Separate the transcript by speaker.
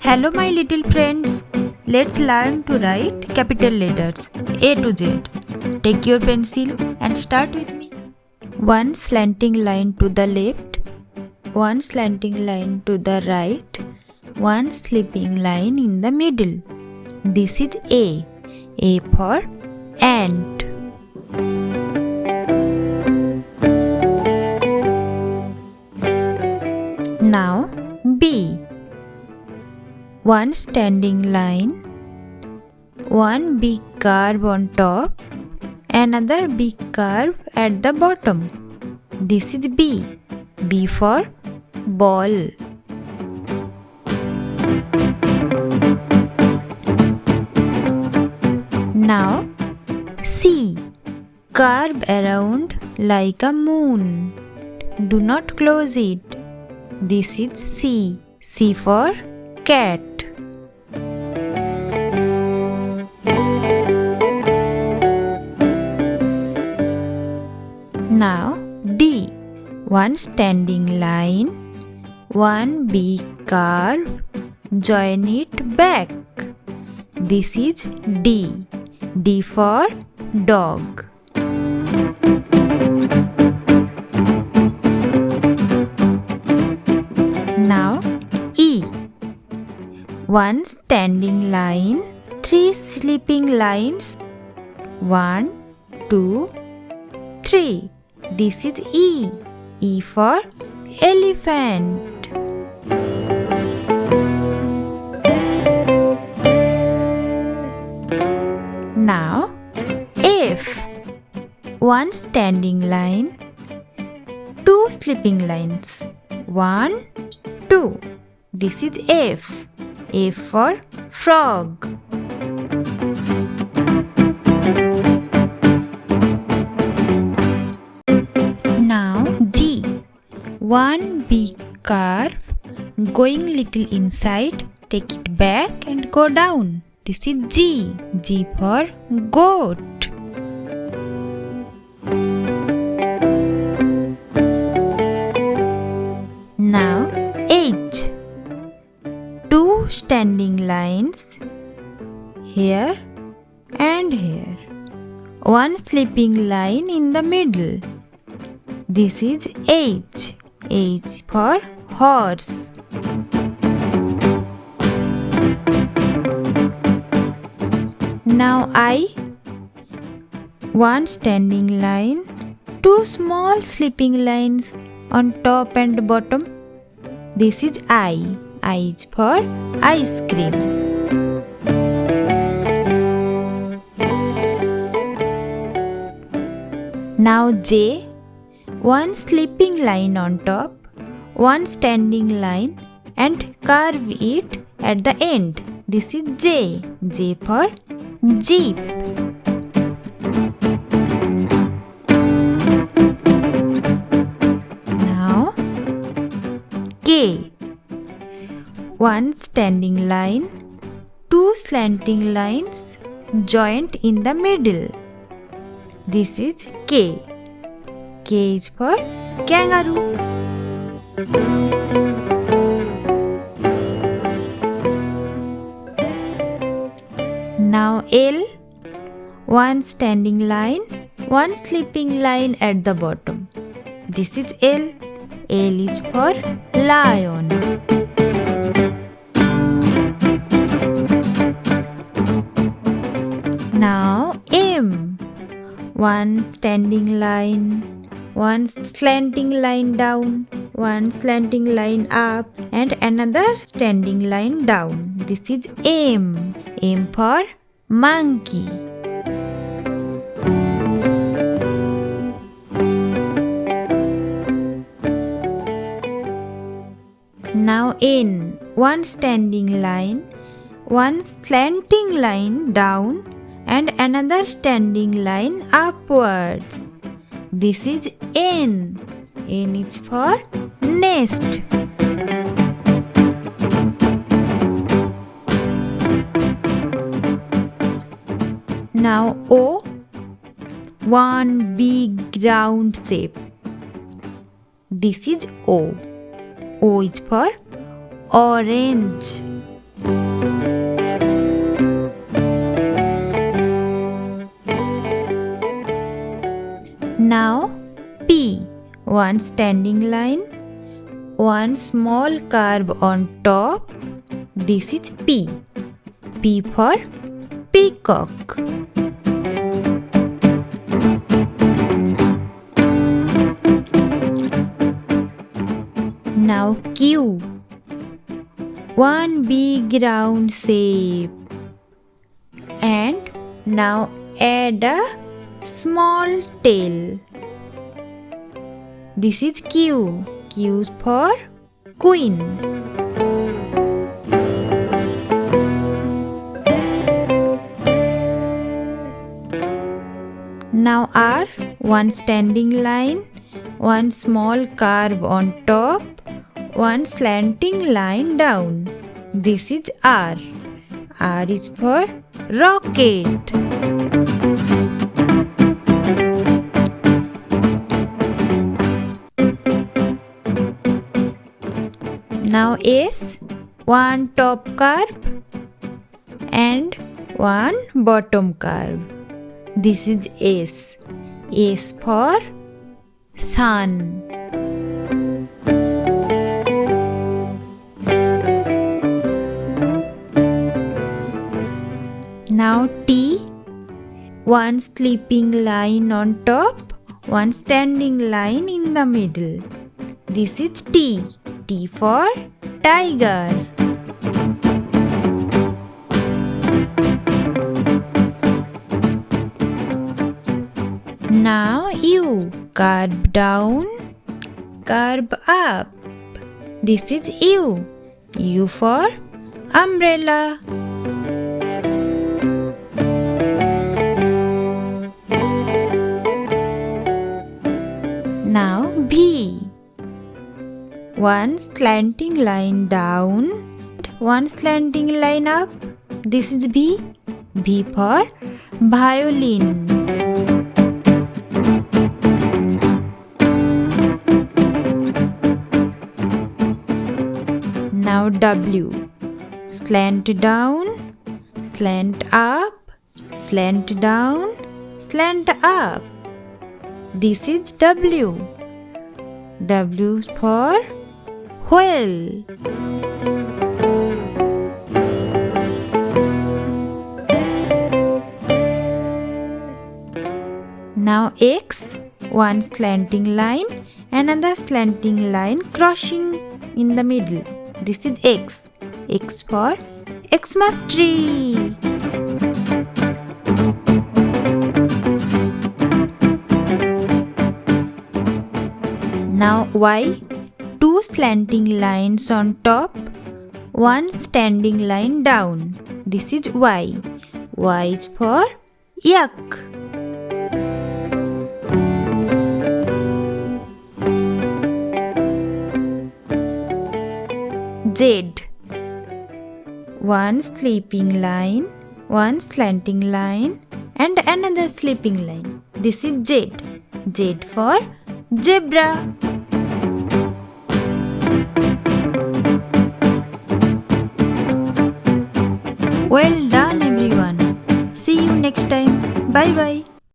Speaker 1: Hello my little friends. Let's learn to write capital letters A to Z. Take your pencil and start with me. One slanting line to the left, one slanting line to the right, one slipping line in the middle. This is A. A for ant. Now B. One standing line, one big curve on top, another big curve at the bottom. This is B. B for ball. Now C. Curve around like a moon. Do not close it. This is C. C for cat. Now D. One standing line, one big curve, join it back. This is D. D for dog. Now E. One standing line, three slipping lines, 1, 2, 3. This is E. E for elephant. Now F. One standing line, two slipping lines, 1, 2. This is F. F for frog. Now G. One big curve, going little inside, take it back and go down. This is G. G for goat. Now H. Two standing lines, here and here. One slipping line in the middle. This is H. H for horse. Now I. One standing line, two small slipping lines on top and bottom. This is I. I is for ice cream. Now J. One slipping line on top, one standing line and curve it at the end. This is J. J for jeep. Now K. One standing line, two slanting lines joined in the middle. This is K. K is for kangaroo. Now L. One standing line, one slipping line at the bottom. This is L. L is for lion. Now M. One standing line, one slanting line down, one slanting line up and another standing line down. This is M. M for monkey. Now N. One standing line, one slanting line down and another standing line upwards. This is N. N is for nest. Now O. One big round shape. This is O. O is for orange. one standing line, one small curve on top. This is P. P for peacock. Now Q. One big round shape. And now add a small tail. This is Q. Q for queen. Now R. One standing line, one small curve on top, one slanting line down. This is R. R is for rocket. Now S. One top curve and one bottom curve. This is S. S for sun. Now T. One sleeping line on top, one standing line in the middle. This is T. T for tiger. Now U. Curve down, curve up. This is U. U for umbrella. Now V. One slanting line down, one slanting line up. This is V. V for violin. Now W. Slant down, slant up, slant down, slant up. This is W. W for whale. Now X. One slanting line, another slanting line crossing in the middle. This is X. X for Xmas tree. Now Y. Two slanting lines on top, one standing line down. This is Y. Y is for yak. Z. One sleeping line, one slanting line and another sleeping line. This is Z. Z for zebra. Well done everyone. See you next time. Bye bye.